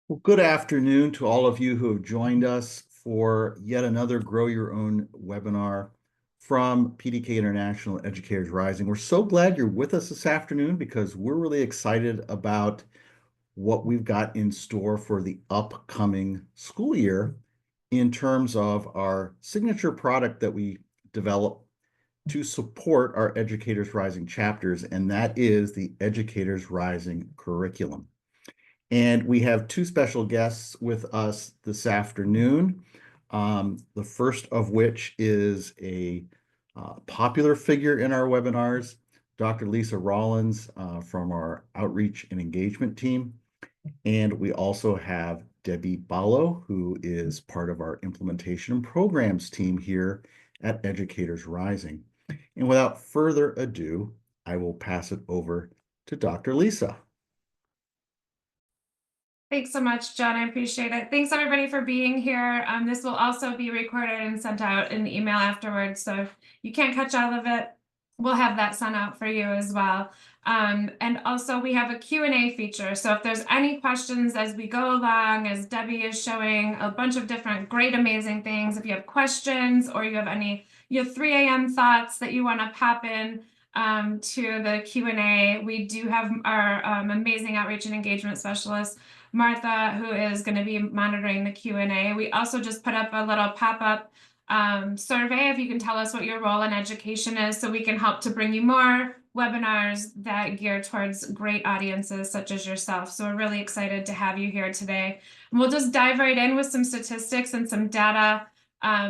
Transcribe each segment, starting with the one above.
Well, good afternoon to all of you who have joined us for yet another Grow Your Own webinar from PDK International Educators Rising. We're so glad you're with us this afternoon because we're really excited about what we've got in store for the upcoming school year in terms of our signature product that we develop to support our Educators Rising chapters, and that is the Educators Rising curriculum. And we have two special guests with us this afternoon. The first of which is a popular figure in our webinars, Dr. Lisa Rollins from our outreach and engagement team. And we also have Debbie Balough, who is part of our implementation and programs team here at Educators Rising. And without further ado, I will pass it over to Dr. Lisa. Thanks so much, John. I appreciate it. Thanks everybody for being here. This will also be recorded and sent out in the email afterwards. So if you can't catch all of it, we'll have that sent out for you as well. And also we have a Q&A feature. So if there's any questions as we go along, as Debbie is showing a bunch of different great, amazing things, if you have questions or you have 3 a.m. thoughts that you want to pop in to the Q&A, we do have our amazing outreach and engagement specialist, Martha, who is going to be monitoring the Q&A. We also just put up a little pop-up survey if you can tell us what your role in education is, so we can help to bring you more webinars that gear towards great audiences such as yourself. So we're really excited to have you here today. And we'll just dive right in with some statistics and some data.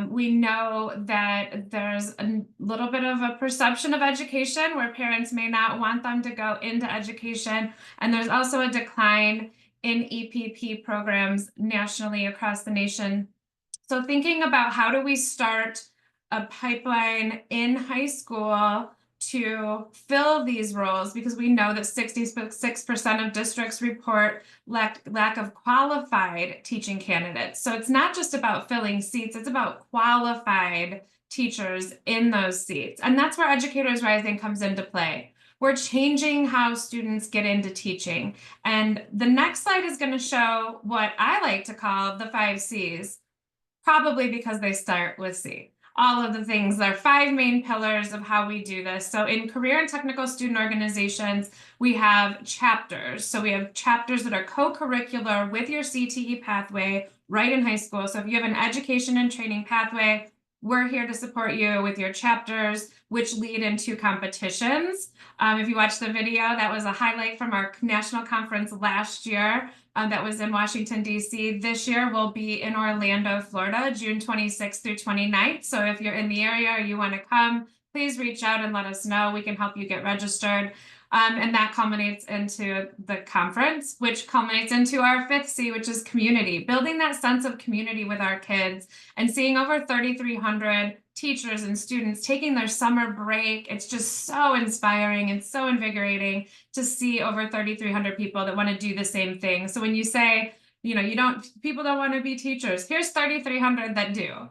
We know that there's a little bit of a perception of education where parents may not want them to go into education. And there's also a decline in EPP programs nationally across the nation. So thinking about how do we start a pipeline in high school to fill these roles, because we know that 66% of districts report lack of qualified teaching candidates. So it's not just about filling seats, it's about qualified teachers in those seats. And that's where Educators Rising comes into play. We're changing how students get into teaching. And the next slide is going to show what I like to call the 5 C's, probably because they start with C. All of the things, there are 5 main pillars of how we do this. So in career and technical student organizations, we have chapters. So we have chapters that are co-curricular with your CTE pathway right in high school. So if you have an education and training pathway, we're here to support you with your chapters, which lead into competitions. If you watch the video, that was a highlight from our national conference last year. That was in Washington, D.C. This year we'll be in Orlando, Florida, June 26th through 29th. So if you're in the area or you want to come, please reach out and let us know. We can help you get registered. And that culminates into the conference, which culminates into our 5th C, which is community, building that sense of community with our kids and seeing over 3,300 teachers and students taking their summer break. It's just so inspiring and so invigorating to see over 3,300 people that want to do the same thing. So when you say, people don't want to be teachers, here's 3,300 that do.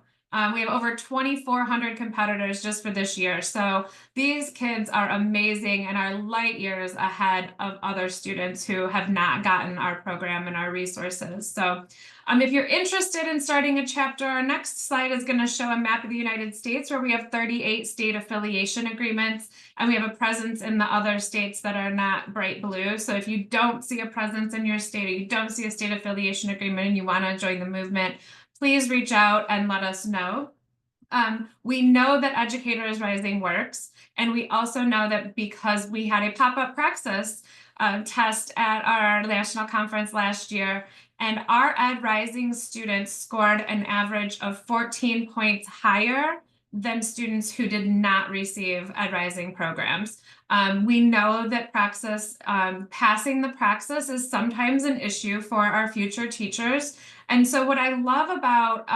We have over 2,400 competitors just for this year. So these kids are amazing and are light years ahead of other students who have not gotten our program and our resources. So if you're interested in starting a chapter, our next slide is going to show a map of the United States where we have 38 state affiliation agreements, and we have a presence in the other states that are not bright blue. So if you don't see a presence in your state or you don't see a state affiliation agreement and you want to join the movement, please reach out and let us know. We know that Educators Rising works, and we also know that because we had a pop-up praxis test at our national conference last year, and our Ed Rising students scored an average of 14 points higher than students who did not receive Ed Rising programs. We know that passing the praxis is sometimes an issue for our future teachers. And so what I love about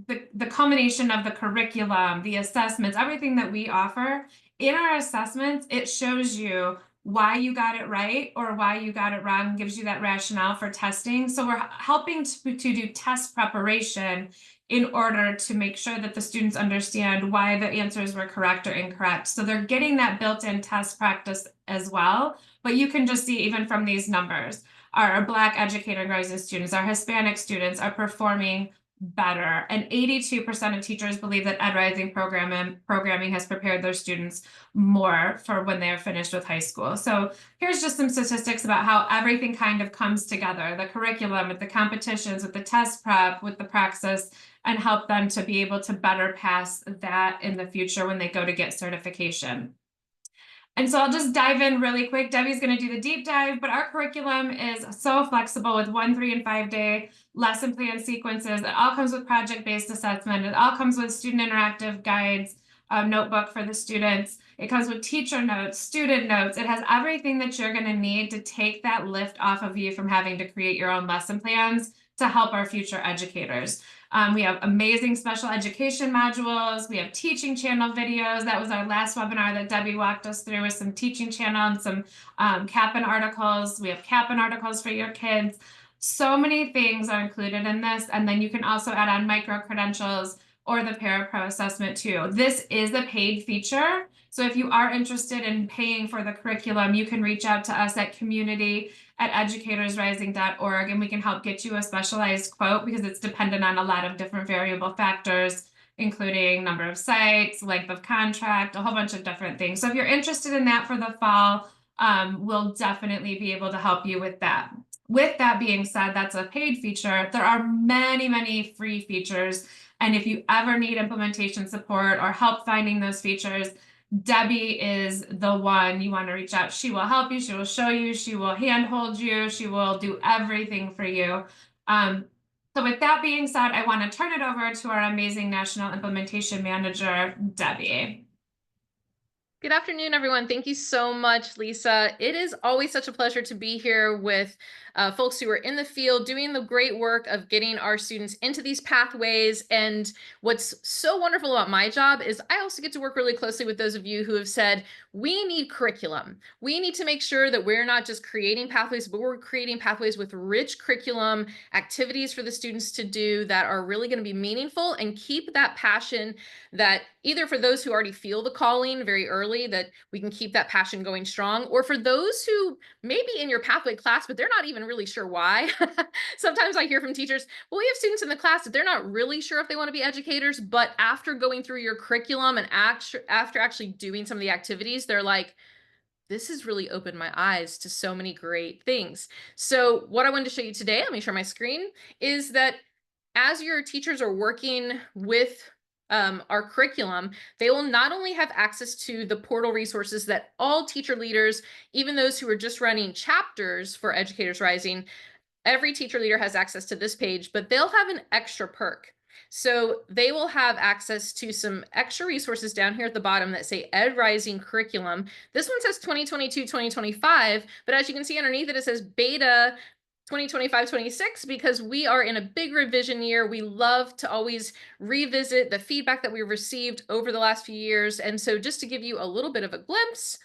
the culmination of the curriculum, the assessments, everything that we offer, in our assessments, it shows you why you got it right or why you got it wrong, gives you that rationale for testing. So we're helping to do test preparation in order to make sure that the students understand why the answers were correct or incorrect. So they're getting that built-in test practice as well. But you can just see even from these numbers, our Black educator rising students, our Hispanic students are performing better. And 82% of teachers believe that Ed Rising programming has prepared their students more for when they are finished with high school. So here's just some statistics about how everything kind of comes together, the curriculum with the competitions, with the test prep, with the praxis, and help them to be able to better pass that in the future when they go to get certification. And so I'll just dive in really quick. Debbie's going to do the deep dive, but our curriculum is so flexible with 1, 3, and 5-day lesson plan sequences. It all comes with project-based assessment. It all comes with student interactive guides, a notebook for the students. It comes with teacher notes, student notes. It has everything that you're going to need to take that lift off of you from having to create your own lesson plans to help our future educators. We have amazing special education modules. We have teaching channel videos. That was our last webinar that Debbie walked us through with some teaching channel and some Kaplan articles. We have Kaplan articles for your kids. So many things are included in this. And then you can also add on micro credentials or the Parapro assessment too. This is a paid feature. So if you are interested in paying for the curriculum, you can reach out to us at community@educatorsrising.org, and we can help get you a specialized quote because it's dependent on a lot of different variable factors, including number of sites, length of contract, a whole bunch of different things. So if you're interested in that for the fall, we'll definitely be able to help you with that. With that being said, that's a paid feature. There are many, many free features. And if you ever need implementation support or help finding those features, Debbie is the one you want to reach out. She will help you. She will show you. She will handhold you. She will do everything for you. So with that being said, I want to turn it over to our amazing National Implementation Manager, Debbie. Good afternoon, everyone. Thank you so much, Lisa. It is always such a pleasure to be here with folks who are in the field doing the great work of getting our students into these pathways. And what's so wonderful about my job is I also get to work really closely with those of you who have said, we need curriculum. We need to make sure that we're not just creating pathways, but we're creating pathways with rich curriculum, activities for the students to do that are really going to be meaningful and keep that passion that either for those who already feel the calling very early, that we can keep that passion going strong, or for those who may be in your pathway class, but they're not even really sure why. Sometimes I hear from teachers, well, we have students in the class that they're not really sure if they want to be educators, but after going through your curriculum and after actually doing some of the activities, they're like, this has really opened my eyes to so many great things. So what I wanted to show you today, let me share my screen, is that as your teachers are working with our curriculum, they will not only have access to the portal resources that all teacher leaders, even those who are just running chapters for Educators Rising, every teacher leader has access to this page, but they'll have an extra perk. So they will have access to some extra resources down here at the bottom that say Ed Rising curriculum. This one says 2022, 2025, but as you can see underneath it, it says beta 2025-26 because we are in a big revision year. We love to always revisit the feedback that we received over the last few years. And so just to give you a little bit of a glimpse,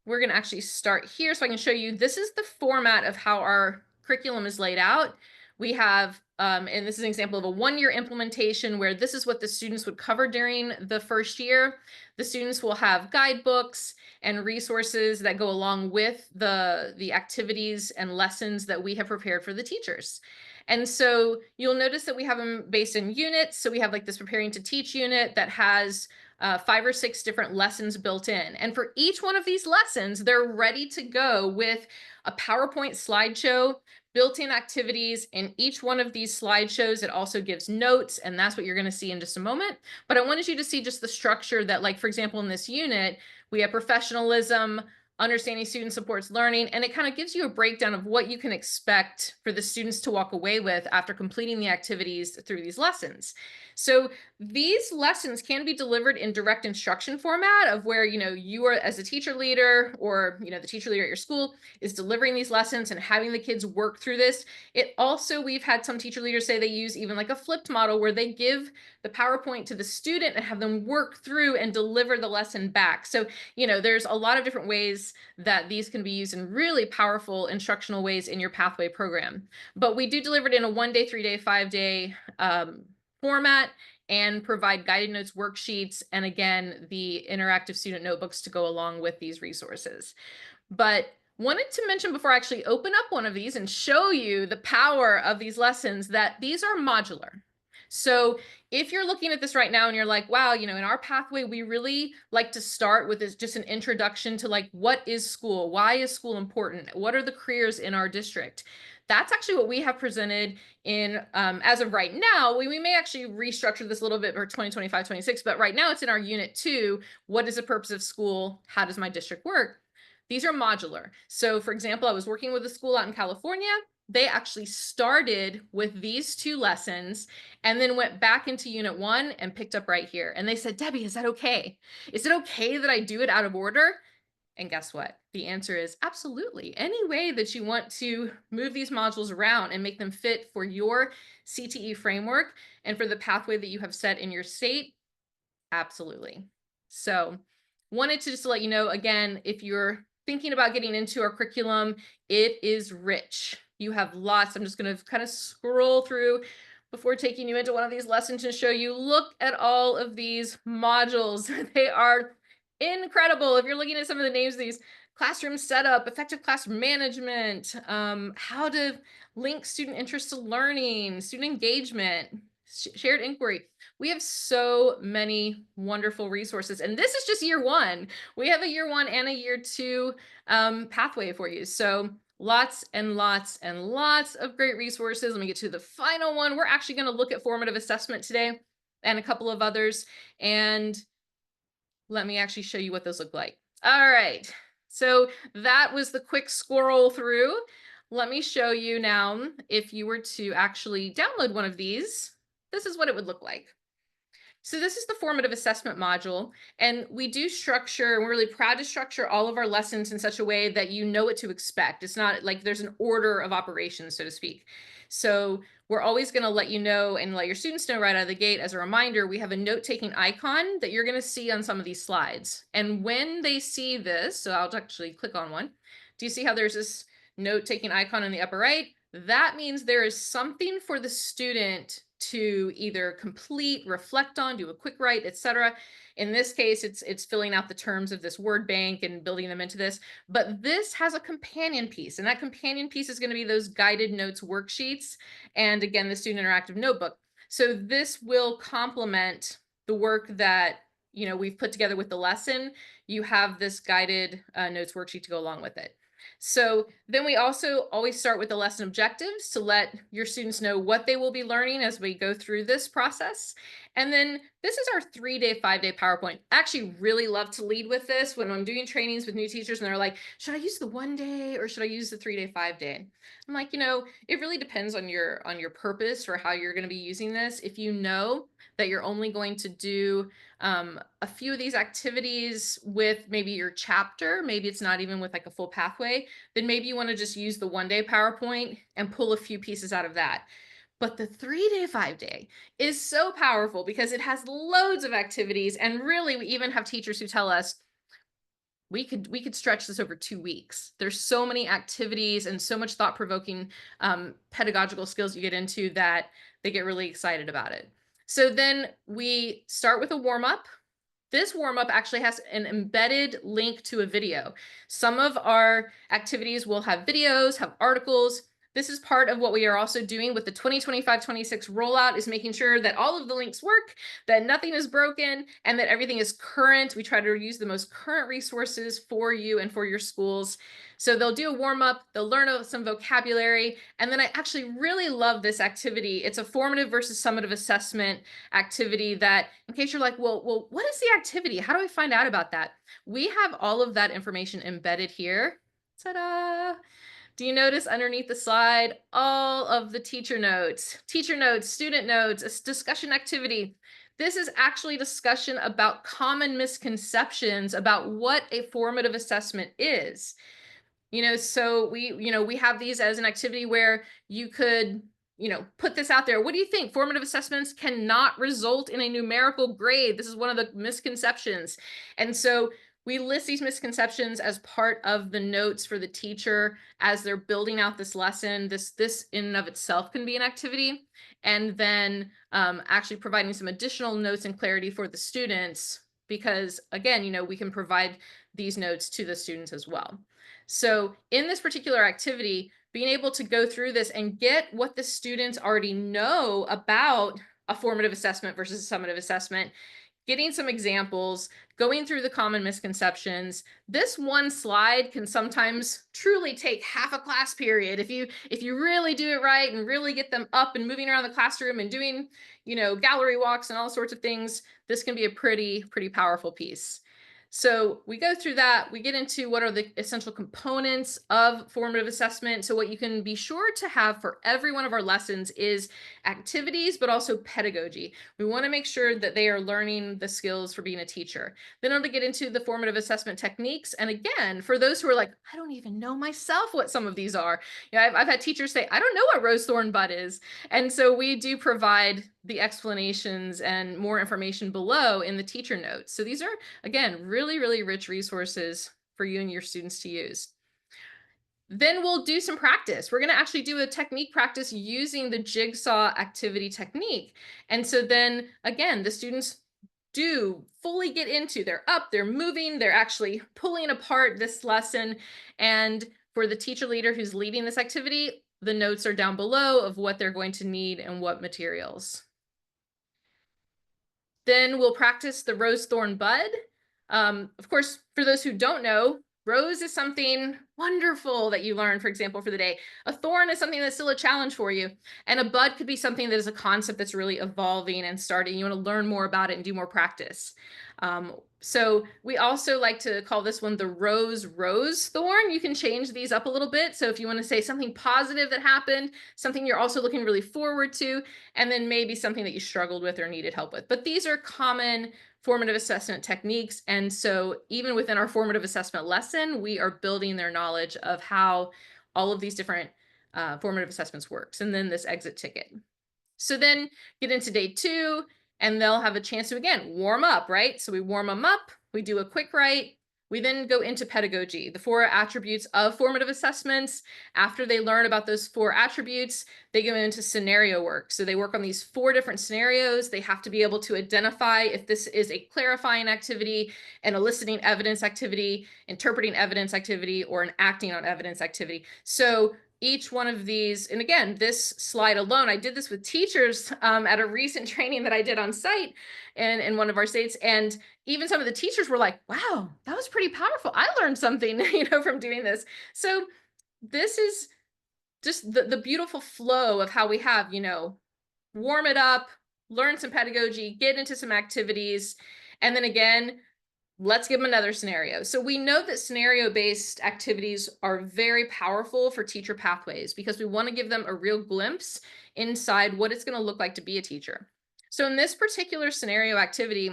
we're going to actually start here so I can show you, this is the format of how our curriculum is laid out. We have, and this is an example of a one-year implementation where this is what the students would cover during the first year. The students will have guidebooks and resources that go along with the activities and lessons that we have prepared for the teachers. And so you'll notice that we have them based in units. So we have like this preparing to teach unit that has 5 or 6 different lessons built in. And for each one of these lessons, they're ready to go with a PowerPoint slideshow, built-in activities. In each one of these slideshows, it also gives notes, and that's what you're going to see in just a moment. But I wanted you to see just the structure that, like, for example, in this unit, we have professionalism, understanding student supports learning, and it kind of gives you a breakdown of what you can expect for the students to walk away with after completing the activities through these lessons. So these lessons can be delivered in direct instruction format of where, you are as a teacher leader or, the teacher leader at your school is delivering these lessons and having the kids work through this. It also, we've had some teacher leaders say they use even like a flipped model where they give the PowerPoint to the student and have them work through and deliver the lesson back. So, there's a lot of different ways that these can be used in really powerful instructional ways in your pathway program. But we do deliver it in a 1-day, 3-day, 5-day format and provide guided notes worksheets, and again, the interactive student notebooks to go along with these resources. But wanted to mention before I actually open up one of these and show you the power of these lessons that these are modular. So if you're looking at this right now and you're like, wow, in our pathway, we really like to start with just an introduction to like, what is school? Why is school important? What are the careers in our district? That's actually what we have presented in, as of right now. We may actually restructure this a little bit for 2025-26, but right now it's in our unit 2. What is the purpose of school? How does my district work? These are modular. So for example, I was working with a school out in California. They actually started with these 2 lessons and then went back into unit 1 and picked up right here. And they said, Debbie, is that okay? Is it okay that I do it out of order? And guess what? The answer is absolutely. Any way that you want to move these modules around and make them fit for your CTE framework and for the pathway that you have set in your state, absolutely. So wanted to just let you know, again, if you're thinking about getting into our curriculum, it is rich. You have lots. I'm just going to kind of scroll through before taking you into one of these lessons and show you, look at all of these modules. They are incredible. If you're looking at some of the names of these: classroom setup, effective classroom management, how to link student interest to learning, student engagement, shared inquiry. We have so many wonderful resources, and this is just year 1. We have a year 1 and a year 2 pathway for you. So lots and lots and lots of great resources. Let me get to the final one. We're actually going to look at formative assessment today and a couple of others. And let me actually show you what those look like. All right. So that was the quick scroll through. Let me show you now, if you were to actually download one of these, this is what it would look like. So this is the formative assessment module, and we do structure, and we're really proud to structure all of our lessons in such a way that you know what to expect. It's not like there's an order of operations, so to speak. So we're always going to let you know and let your students know right out of the gate. As a reminder, we have a note-taking icon that you're going to see on some of these slides. And when they see this, so I'll actually click on one. Do you see how there's this note-taking icon in the upper right? That means there is something for the student to either complete, reflect on, do a quick write, etc. In this case, it's filling out the terms of this word bank and building them into this. But this has a companion piece, and that companion piece is going to be those guided notes worksheets, and again, the student interactive notebook. So this will complement the work that we've put together with the lesson. You have this guided notes worksheet to go along with it. So then we also always start with the lesson objectives to let your students know what they will be learning as we go through this process. And then this is our 3-day, 5-day PowerPoint. I actually really love to lead with this when I'm doing trainings with new teachers and they're like, should I use the 1 day or should I use the 3-day, 5-day? I'm like, it really depends on your purpose for how you're going to be using this. If you know that you're only going to do a few of these activities with maybe your chapter, maybe it's not even with like a full pathway, then maybe you want to just use the 1-day PowerPoint and pull a few pieces out of that. But the 3-day, 5-day is so powerful because it has loads of activities. And really, we even have teachers who tell us we could stretch this over 2 weeks. There's so many activities and so much thought-provoking pedagogical skills you get into that they get really excited about it. So then we start with a warm-up. This warm-up actually has an embedded link to a video. Some of our activities will have videos, have articles. This is part of what we are also doing with the 2025-26 rollout, is making sure that all of the links work, that nothing is broken, and that everything is current. We try to use the most current resources for you and for your schools. So they'll do a warm-up, they'll learn some vocabulary, and then I actually really love this activity. It's a formative versus summative assessment activity that, in case you're like, well, what is the activity? How do I find out about that? We have all of that information embedded here. Ta-da! Do you notice underneath the slide, all of the teacher notes, student notes, a discussion activity? This is actually discussion about common misconceptions about what a formative assessment is. So we have these as an activity where you could, put this out there. What do you think? Formative assessments cannot result in a numerical grade. This is one of the misconceptions. And so We list these misconceptions as part of the notes for the teacher as they're building out this lesson. This in and of itself can be an activity. And then actually providing some additional notes and clarity for the students, because again, we can provide these notes to the students as well. So in this particular activity, being able to go through this and get what the students already know about a formative assessment versus a summative assessment, getting some examples, going through the common misconceptions. This one slide can sometimes truly take half a class period. If you really do it right and really get them up and moving around the classroom and doing, gallery walks and all sorts of things, this can be a pretty powerful piece. So we go through that, we get into what are the essential components of formative assessment. So what you can be sure to have for every one of our lessons is activities, but also pedagogy. We want to make sure that they are learning the skills for being a teacher. Then I'll get into the formative assessment techniques. And again, for those who are like, I don't even know myself what some of these are. I've had teachers say, I don't know what rose thorn bud is. And so we do provide the explanations and more information below in the teacher notes. So these are, again, really rich resources for you and your students to use. Then we'll do some practice. We're going to actually do a technique practice using the jigsaw activity technique. And so then again, the students do fully get into, they're up, they're moving, they're actually pulling apart this lesson. And for the teacher leader who's leading this activity, the notes are down below of what they're going to need and what materials. Then we'll practice the rose thorn bud. Of course, for those who don't know, rose is something wonderful that you learn, for example, for the day. A thorn is something that's still a challenge for you. And a bud could be something that is a concept that's really evolving and starting. You want to learn more about it and do more practice. So we also like to call this one the rose thorn. You can change these up a little bit. So if you want to say something positive that happened, something you're also looking really forward to, and then maybe something that you struggled with or needed help with. But these are common formative assessment techniques. And so even within our formative assessment lesson, we are building their knowledge of how all of these different formative assessments works. And then this exit ticket. So then get into day 2, and they'll have a chance to, again, warm up, right? So we warm them up, we do a quick write, we then go into pedagogy, the 4 attributes of formative assessments. After they learn about those 4 attributes, they go into scenario work. So they work on these 4 different scenarios. They have to be able to identify if this is a clarifying activity, an eliciting evidence activity, interpreting evidence activity, or an acting on evidence activity. So each one of these, and again, this slide alone, I did this with teachers at a recent training that I did on site in one of our states. And even some of the teachers were like, wow, that was pretty powerful. I learned something, from doing this. So this is just the beautiful flow of how we have, warm it up, learn some pedagogy, get into some activities. And then again, let's give them another scenario. So we know that scenario-based activities are very powerful for teacher pathways because we want to give them a real glimpse inside what it's going to look like to be a teacher. So in this particular scenario activity,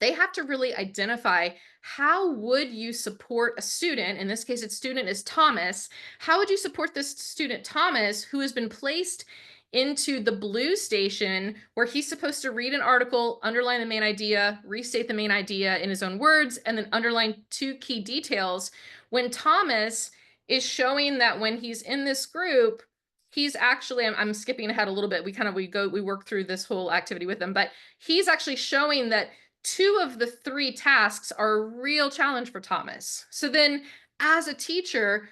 they have to really identify how would you support a student, in this case, its student is Thomas, how would you support this student Thomas who has been placed into the blue station where he's supposed to read an article, underline the main idea, restate the main idea in his own words, and then underline 2 key details, when Thomas is showing that when he's in this group, he's actually, I'm skipping ahead a little bit. We work through this whole activity with him, but he's actually showing that 2 of the 3 tasks are a real challenge for Thomas. So then as a teacher,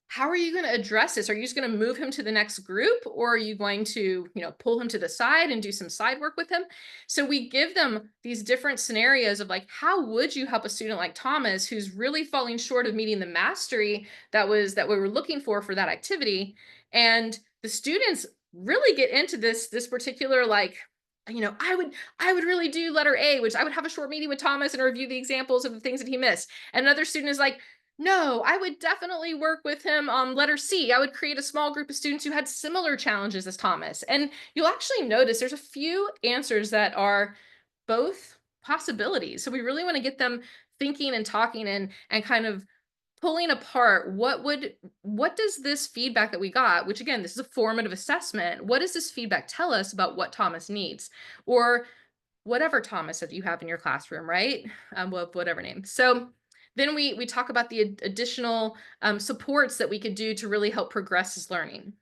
how are you going to address this? Are you just going to move him to the next group, or are you going to, pull him to the side and do some side work with him? So we give them these different scenarios of like, how would you help a student like Thomas who's really falling short of meeting the mastery that we were looking for that activity? And the students really get into this particular, like, I would really do letter A, which I would have a short meeting with Thomas and review the examples of the things that he missed. And another student is like, no, I would definitely work with him on letter C. I would create a small group of students who had similar challenges as Thomas. And you'll actually notice there's a few answers that are both possibilities. So we really want to get them thinking and talking and kind of pulling apart what does this feedback that we got, which again, this is a formative assessment, what does this feedback tell us about what Thomas needs, or whatever Thomas that you have in your classroom, right? Whatever name. So Then we talk about the additional supports that we could do to really help progress his learning.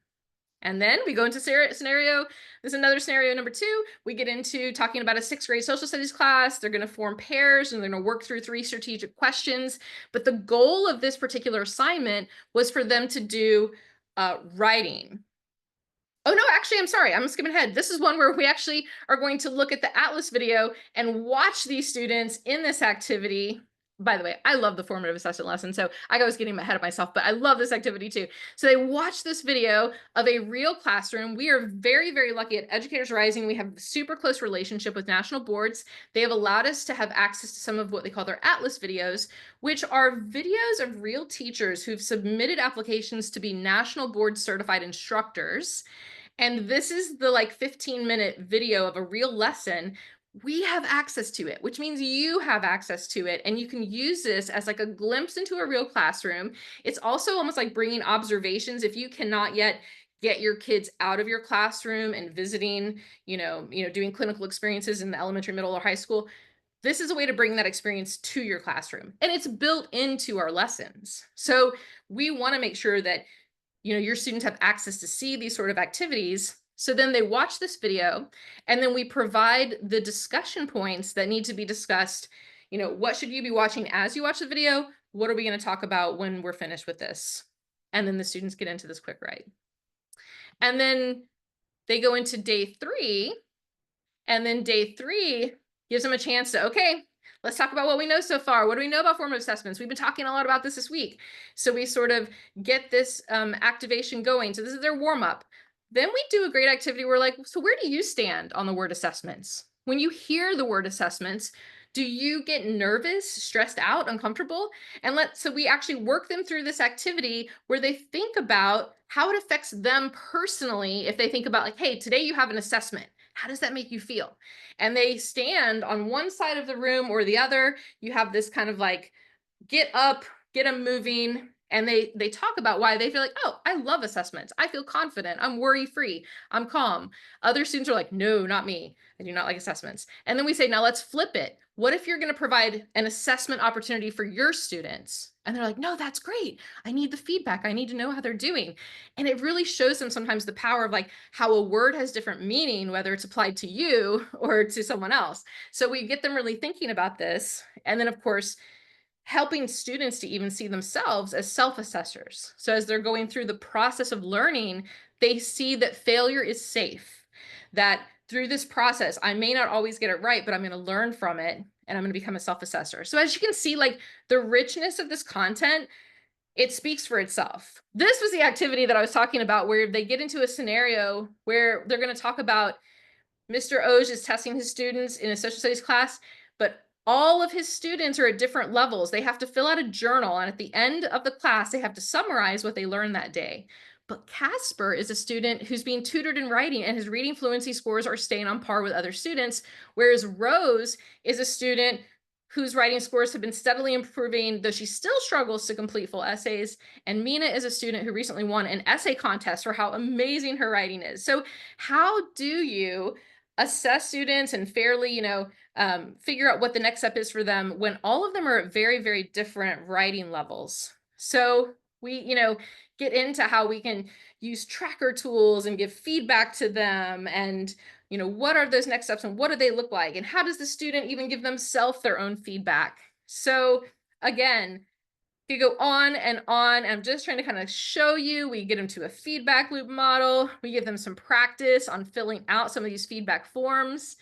And then we go into scenario, there's another scenario number 2. We get into talking about a 6th grade social studies class. They're going to form pairs and they're going to work through 3 strategic questions. But the goal of this particular assignment was for them to do writing. Oh, no, actually, I'm sorry. I'm skipping ahead. This is one where we actually are going to look at the Atlas video and watch these students in this activity. By the way, I love the formative assessment lesson, so I was getting ahead of myself, but I love this activity too. So they watch this video of a real classroom. We are very, very lucky at Educators Rising. We have a super close relationship with national boards. They have allowed us to have access to some of what they call their Atlas videos, which are videos of real teachers who've submitted applications to be national board certified instructors. And this is the like 15-minute video of a real lesson. We have access to it, which means you have access to it, and you can use this as like a glimpse into a real classroom. It's also almost like bringing observations. If you cannot yet get your kids out of your classroom and visiting, doing clinical experiences in the elementary, middle, or high school, this is a way to bring that experience to your classroom, and it's built into our lessons. So we want to make sure that your students have access to see these sort of activities. So then they watch this video, and then we provide the discussion points that need to be discussed. What should you be watching as you watch the video? What are we going to talk about when we're finished with this? And then the students get into this quick write. And then they go into day 3, and then day 3 gives them a chance to, okay, let's talk about what we know so far. What do we know about formative assessments? We've been talking a lot about this week. So we sort of get this activation going. So this is their warm up. Then we do a great activity. We're like, so where do you stand on the word assessments? When you hear the word assessments, do you get nervous, stressed out, uncomfortable? So we actually work them through this activity where they think about how it affects them personally. If they think about like, hey, today you have an assessment. How does that make you feel? And they stand on one side of the room or the other. You have this kind of like, get up, get them moving. And they talk about why they feel like, oh, I love assessments. I feel confident. I'm worry-free. I'm calm. Other students are like, no, not me. I do not like assessments. And then we say, now let's flip it. What if you're going to provide an assessment opportunity for your students? And they're like, no, that's great. I need the feedback. I need to know how they're doing. And it really shows them sometimes the power of like how a word has different meaning, whether it's applied to you or to someone else. So we get them really thinking about this. And then of course, helping students to even see themselves as self-assessors. So as they're going through the process of learning, they see that failure is safe, that through this process, I may not always get it right, but I'm going to learn from it and I'm going to become a self-assessor. So as you can see, like the richness of this content, it speaks for itself. This was the activity that I was talking about where they get into a scenario where they're going to talk about Mr. Oj is testing his students in a social studies class, but all of his students are at different levels. They have to fill out a journal, and at the end of the class, they have to summarize what they learned that day. But Casper is a student who's being tutored in writing, and his reading fluency scores are staying on par with other students, whereas Rose is a student whose writing scores have been steadily improving, though she still struggles to complete full essays. And Mina is a student who recently won an essay contest for how amazing her writing is. So how do you assess students and fairly, figure out what the next step is for them when all of them are at very, very different writing levels? So we, get into how we can use tracker tools and give feedback to them, and what are those next steps and what do they look like, and how does the student even give themselves their own feedback? So again, you go on and on. I'm just trying to kind of show you, we get them to a feedback loop model. We give them some practice on filling out some of these feedback forms.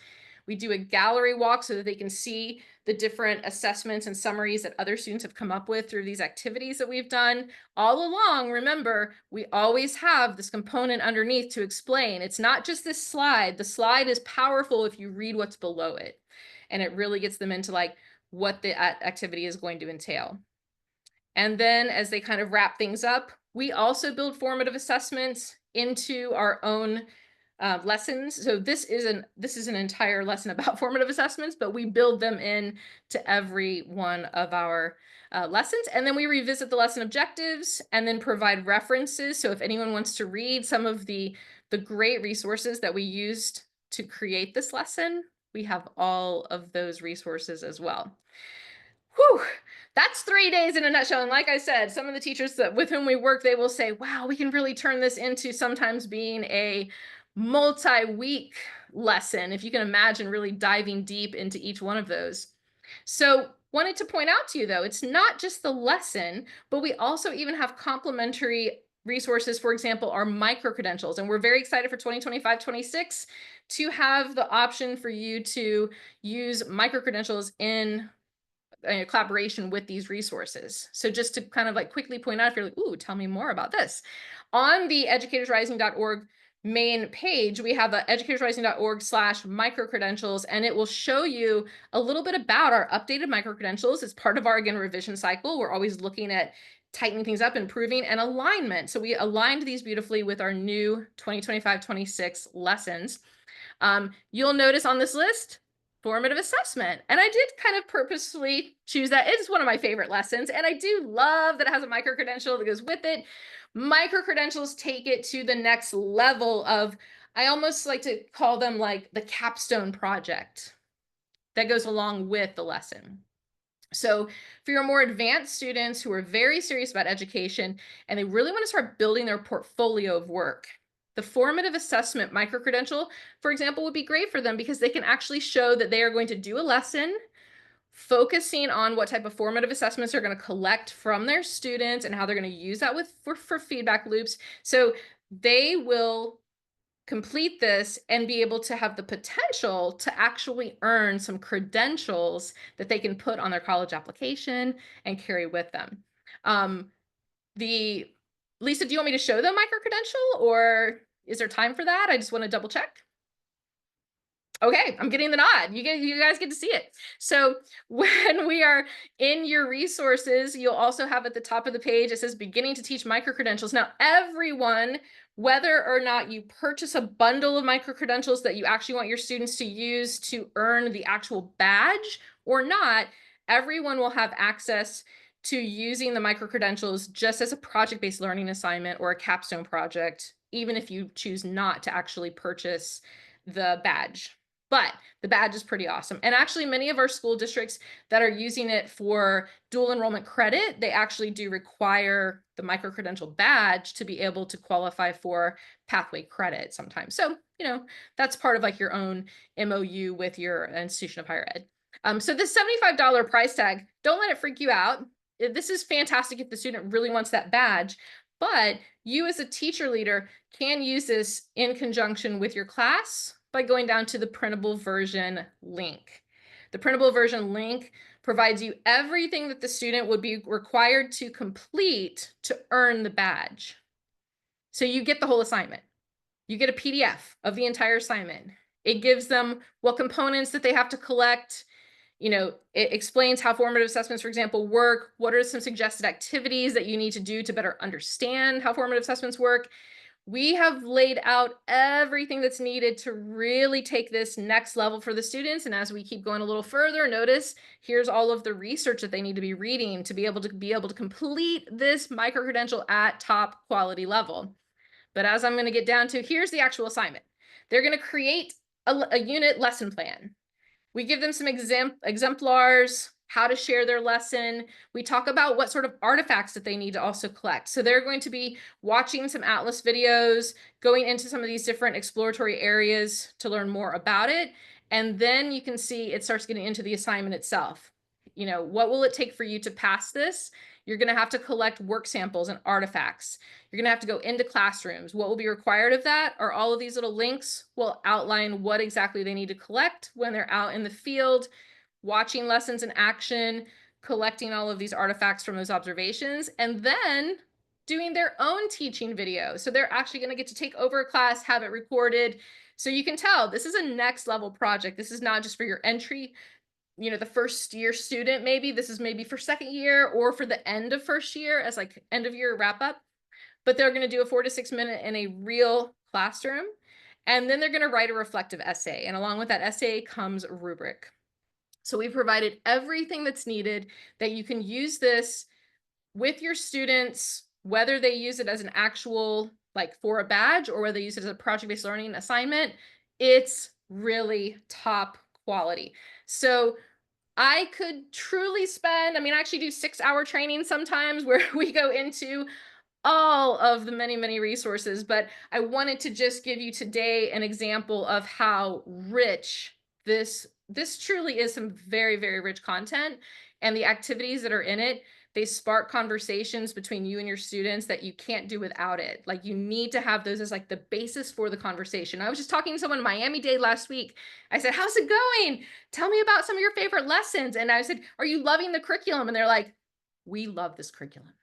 We do a gallery walk so that they can see the different assessments and summaries that other students have come up with through these activities that we've done. All along, remember, we always have this component underneath to explain. It's not just this slide. The slide is powerful if you read what's below it. And it really gets them into like what the activity is going to entail. And then as they kind of wrap things up, we also build formative assessments into our own lessons. So this is an entire lesson about formative assessments, but we build them in to every one of our lessons. And then we revisit the lesson objectives and then provide references. So if anyone wants to read some of the great resources that we used to create this lesson, we have all of those resources as well. Whew, That's 3 days in a nutshell. And like I said, some of the teachers that with whom we work, they will say, wow, we can really turn this into sometimes being a multi-week lesson, if you can imagine really diving deep into each one of those. So wanted to point out to you though, it's not just the lesson, but we also even have complementary resources, for example, our micro-credentials. And we're very excited for 2025-26 to have the option for you to use micro-credentials in collaboration with these resources. So just to kind of like quickly point out, if you're like, ooh, tell me more about this. On the educatorsrising.org main page, we have a educatorsrising.org/micro-credentials, and it will show you a little bit about our updated micro-credentials. It's part of our, again, revision cycle. We're always looking at tightening things up, improving, and alignment. So we aligned these beautifully with our new 2025-26 lessons. You'll notice on this list, formative assessment. And I did kind of purposefully choose that. It's one of my favorite lessons. And I do love that it has a micro-credential that goes with it. Micro-credentials take it to the next level of, I almost like to call them like the capstone project that goes along with the lesson. So for your more advanced students who are very serious about education and they really want to start building their portfolio of work, the formative assessment micro-credential, for example, would be great for them because they can actually show that they are going to do a lesson focusing on what type of formative assessments they're going to collect from their students and how they're going to use that for feedback loops. So they will complete this and be able to have the potential to actually earn some credentials that they can put on their college application and carry with them. Lisa, do you want me to show the micro-credential or is there time for that? I just want to double check. Okay, I'm getting the nod. You guys get to see it. So when we are in your resources, you'll also have at the top of the page, it says beginning to teach micro-credentials. Now, everyone, whether or not you purchase a bundle of micro-credentials that you actually want your students to use to earn the actual badge or not, everyone will have access to using the micro-credentials just as a project-based learning assignment or a capstone project, even if you choose not to actually purchase the badge. But the badge is pretty awesome. And actually many of our school districts that are using it for dual enrollment credit, they actually do require the micro-credential badge to be able to qualify for pathway credit sometimes. So, you know, that's part of like your own MOU with your institution of higher ed. So this $75 price tag, don't let it freak you out. This is fantastic if the student really wants that badge, but you as a teacher leader can use this in conjunction with your class by going down to the printable version link. The printable version link provides you everything that the student would be required to complete to earn the badge. So you get the whole assignment. You get a PDF of the entire assignment. It gives them what components that they have to collect. You know, it explains how formative assessments, for example, work. What are some suggested activities that you need to do to better understand how formative assessments work? We have laid out everything that's needed to really take this next level for the students. And as we keep going a little further, notice here's all of the research that they need to be reading to be able to complete this micro-credential at top quality level. But as I'm going to get down to, here's the actual assignment. They're going to create a unit lesson plan. We give them some exemplars, how to share their lesson. We talk about what sort of artifacts that they need to also collect. So they're going to be watching some Atlas videos, going into some of these different exploratory areas to learn more about it. And then you can see it starts getting into the assignment itself. You know, what will it take for you to pass this? You're going to have to collect work samples and artifacts. You're going to have to go into classrooms. What will be required of that are all of these little links will outline what exactly they need to collect when they're out in the field, watching lessons in action, collecting all of these artifacts from those observations, and then doing their own teaching video. So they're actually going to get to take over a class, have it recorded. So you can tell this is a next level project. This is not just for your entry, you know, the first year student, maybe this is maybe for second year or for the end of first year as like end of year wrap up, but they're going to do a 4 to 6 minute in a real classroom. And then they're going to write a reflective essay. And along with that essay comes a rubric. So we provided everything that's needed that you can use this with your students, whether they use it as an actual, like for a badge or whether they use it as a project-based learning assignment. It's really top quality. So I could truly spend, I mean, I actually do 6-hour training sometimes where we go into all of the many, many resources, but I wanted to just give you today an example of how rich this truly is. Some very, very rich content, and the activities that are in it, they spark conversations between you and your students that you can't do without it. Like, you need to have those as like the basis for the conversation. I was just talking to someone in Miami-Dade last week. I said, "How's it going? Tell me about some of your favorite lessons." And I said, "Are you loving the curriculum?" And they're like, "We love this curriculum."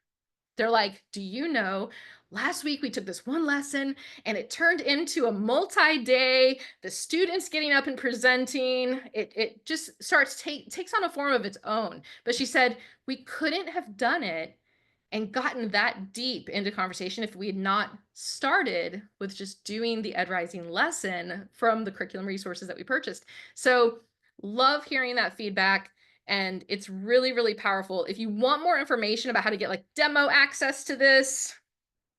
They're like, "Do you know, last week we took this one lesson and it turned into a multi-day, the students getting up and presenting, it just takes on a form of its own." But she said, "We couldn't have done it and gotten that deep into conversation if we had not started with just doing the Ed Rising lesson from the curriculum resources that we purchased." So love hearing that feedback. And it's really, really powerful. If you want more information about how to get like demo access to this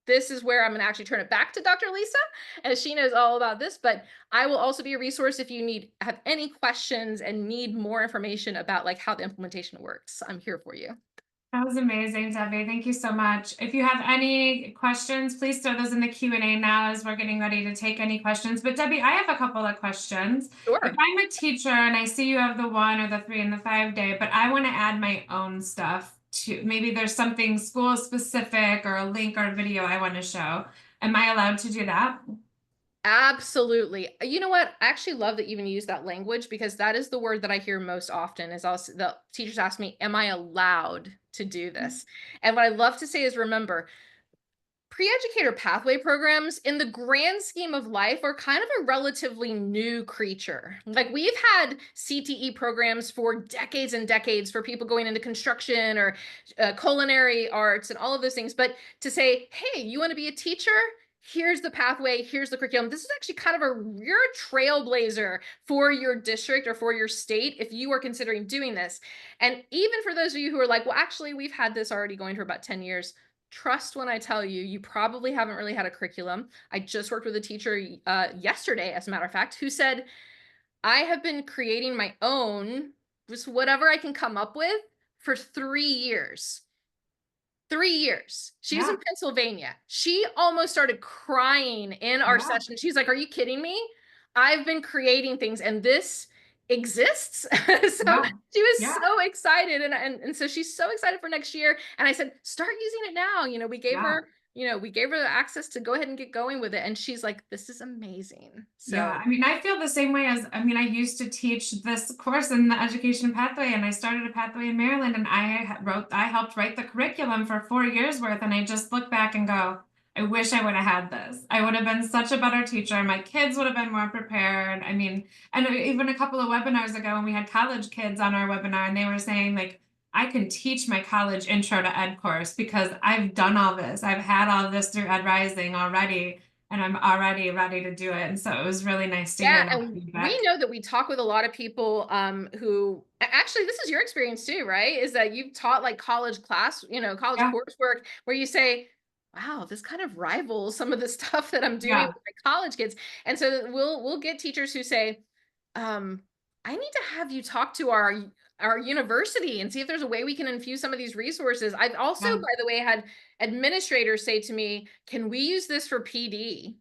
is where I'm going to actually turn it back to Dr. Lisa, as she knows all about this. But I will also be a resource if you have any questions and need more information about like how the implementation works. I'm here for you. That was amazing, Debbie. Thank you so much. If you have any questions, please throw those in the Q&A now as we're getting ready to take any questions. But Debbie, I have a couple of questions. Sure. If I'm a teacher and I see you have the 1 or the 3 and the 5 day, but I want to add my own stuff to, maybe there's something school specific or a link or a video I want to show. Am I allowed to do that? Absolutely. You know what? I actually love that you even use that language, because that is the word that I hear most often is also the teachers ask me, "Am I allowed to do this?" And what I love to say is, remember, pre-educator pathway programs in the grand scheme of life are kind of a relatively new creature. Like, we've had CTE programs for decades and decades for people going into construction or culinary arts and all of those things. But to say, "Hey, you want to be a teacher? Here's the pathway, here's the curriculum." This is actually kind of you're a trailblazer for your district or for your state if you are considering doing this. And even for those of you who are like, "Well, actually, we've had this already going for about 10 years. Trust when I tell you, you probably haven't really had a curriculum. I just worked with a teacher yesterday, as a matter of fact, who said, "I have been creating my own, just whatever I can come up with, for 3 years." 3 years. She's in Yeah, Pennsylvania. She almost started crying in our yeah, session. She's like, "Are you kidding me? I've been creating things and this exists." So yeah, she was yeah, so excited. And so she's so excited for next year. And I said, "Start using it now." yeah. We gave her the access to go ahead and get going with it. And she's like, "This is amazing." Yeah, So I mean, I feel the same way as, I mean, I used to teach this course in the education pathway, and I started a pathway in Maryland, and I helped write the curriculum for 4 years worth. And I just look back and go, I wish I would have had this. I would have been such a better teacher. My kids would have been more prepared. I mean, and even a couple of webinars ago when we had college kids on our webinar, and they were saying like, I can teach my college intro to ed course because I've done all this. I've had all this through Ed Rising already, and I'm already ready to do it. And so it was really nice to hear yeah, that and we feedback. know that we talk with a lot of people who actually, this is your experience too, right? Is that you've taught like college college Yeah, coursework where you say, "Wow, this kind of rivals some of the stuff that I'm doing yeah, with my college kids." And so we'll get teachers who say, "I need to have you talk to our university and see if there's a way we can infuse some of these resources." I've also, yeah, by the way, had administrators say to me, "Can we use this for PD?"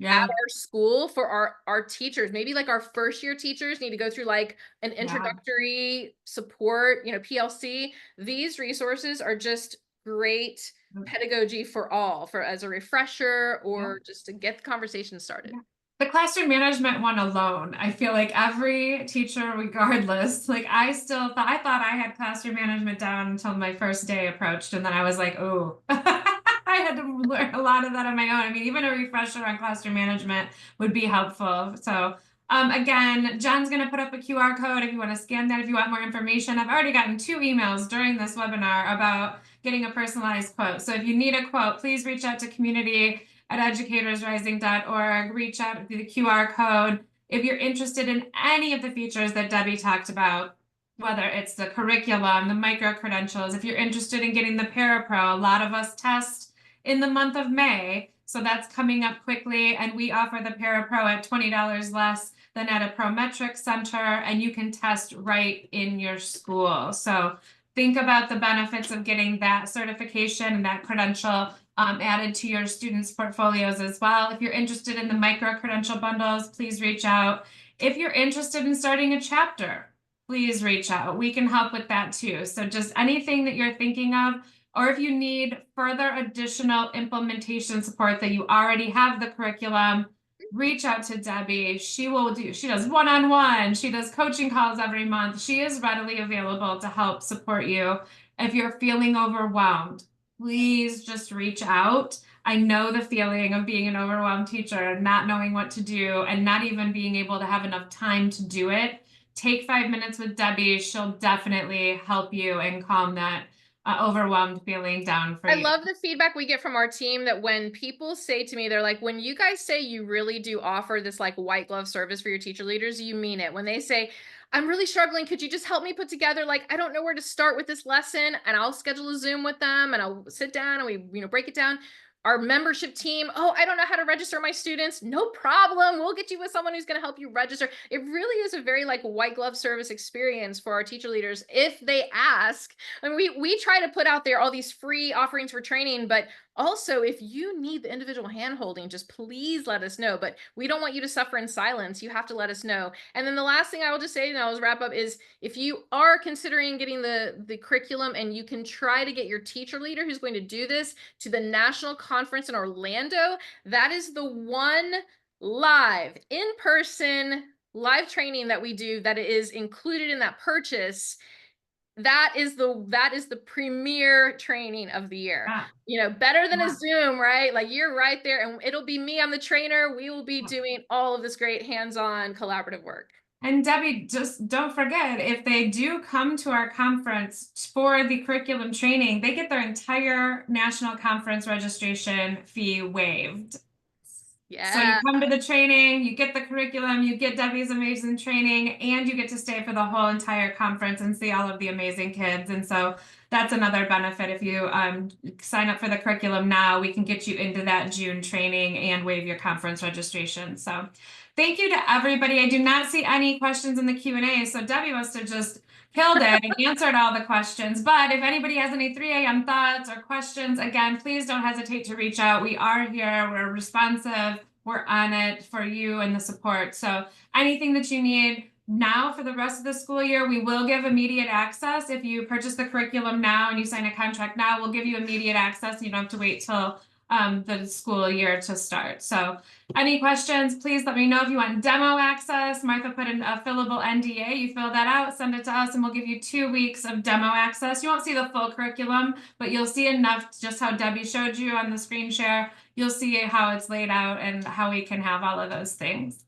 at yeah, our school for our teachers. Maybe like our first year teachers need to go through like an yeah, introductory support, PLC. These resources are just great pedagogy for all, for as a refresher yeah. or just to get the conversation started. Yeah. The classroom management one alone, I feel like every teacher, regardless, like I thought I had classroom management down until my first day approached. And then I was like, oh, I had to learn a lot of that on my own. I mean, even a refresher on classroom management would be helpful. So again, John's going to put up a QR code if you want to scan that, if you want more information. I've already gotten 2 emails during this webinar about getting a personalized quote. So if you need a quote, please reach out to community@educatorsrising.org, reach out through the QR code. If you're interested in any of the features that Debbie talked about, whether it's the curriculum, the micro credentials, if you're interested in getting the Parapro, a lot of us test in the month of May. So that's coming up quickly, and we offer the Parapro at $20 less than at a Prometric center, and you can test right in your school. So think about the benefits of getting that certification and that credential added to your students' portfolios as well. If you're interested in the micro-credential bundles, please reach out. If you're interested in starting a chapter, please reach out. We can help with that too. So just anything that you're thinking of, or if you need further additional implementation support that you already have the curriculum, reach out to Debbie. She does one-on-one, she does coaching calls every month. She is readily available to help support you. If you're feeling overwhelmed, please just reach out. I know the feeling of being an overwhelmed teacher, not knowing what to do, and not even being able to have enough time to do it. Take 5 minutes with Debbie. She'll definitely help you and calm that overwhelmed feeling down for I you. love the feedback we get from our team that when people say to me, they're like, when you guys say you really do offer this like white glove service for your teacher leaders, you mean it. When they say, I'm really struggling, could you just help me put together, like, I don't know where to start with this lesson, and I'll schedule a Zoom with them and I'll sit down and we, break it down. Our membership team, oh, I don't know how to register my students. No problem. We'll get you with someone who's going to help you register. It really is a very like white glove service experience for our teacher leaders if they ask. I mean, we try to put out there all these free offerings for training, but also if you need the individual handholding, just please let us know. But we don't want you to suffer in silence. You have to let us know. And then the last thing I will just say, and I'll just wrap up, is if you are considering getting the curriculum, and you can try to get your teacher leader who's going to do this to the national conference in Orlando, that is the one live in-person live training that we do that is included in that purchase. That is the premier training of the year. Yeah. Better than a Yeah. Zoom, right? Like you're right there, and it'll be me. I'm the trainer. We will be doing all of this great hands-on collaborative work. And Debbie, just don't forget, if they do come to our conference for the curriculum training, they get their entire national conference registration fee waived. So you Yeah. come to the training, you get the curriculum, you get Debbie's amazing training, and you get to stay for the whole entire conference and see all of the amazing kids. And so that's another benefit. If you sign up for the curriculum now, we can get you into that June training and waive your conference registration. So thank you to everybody. I do not see any questions in the Q&A, so Debbie must have just killed it and answered all the questions. But if anybody has any 3 a.m. thoughts or questions, again, please don't hesitate to reach out. We are here. We're responsive. We're on it for you and the support. So anything that you need now for the rest of the school year, we will give immediate access. If you purchase the curriculum now and you sign a contract now, we'll give you immediate access. You don't have to wait till the school year to start. So any questions, please let me know. If you want demo access, Martha put in a fillable NDA. You fill that out, send it to us, and we'll give you 2 weeks of demo access. You won't see the full curriculum, but you'll see enough, just how Debbie showed you on the screen share. You'll see how it's laid out and how we can have all of those things.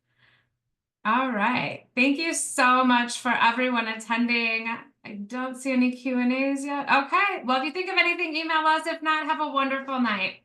All right. Thank you so much for everyone attending. I don't see any Q&As yet. Okay. Well, if you think of anything, email us. If not, have a wonderful night.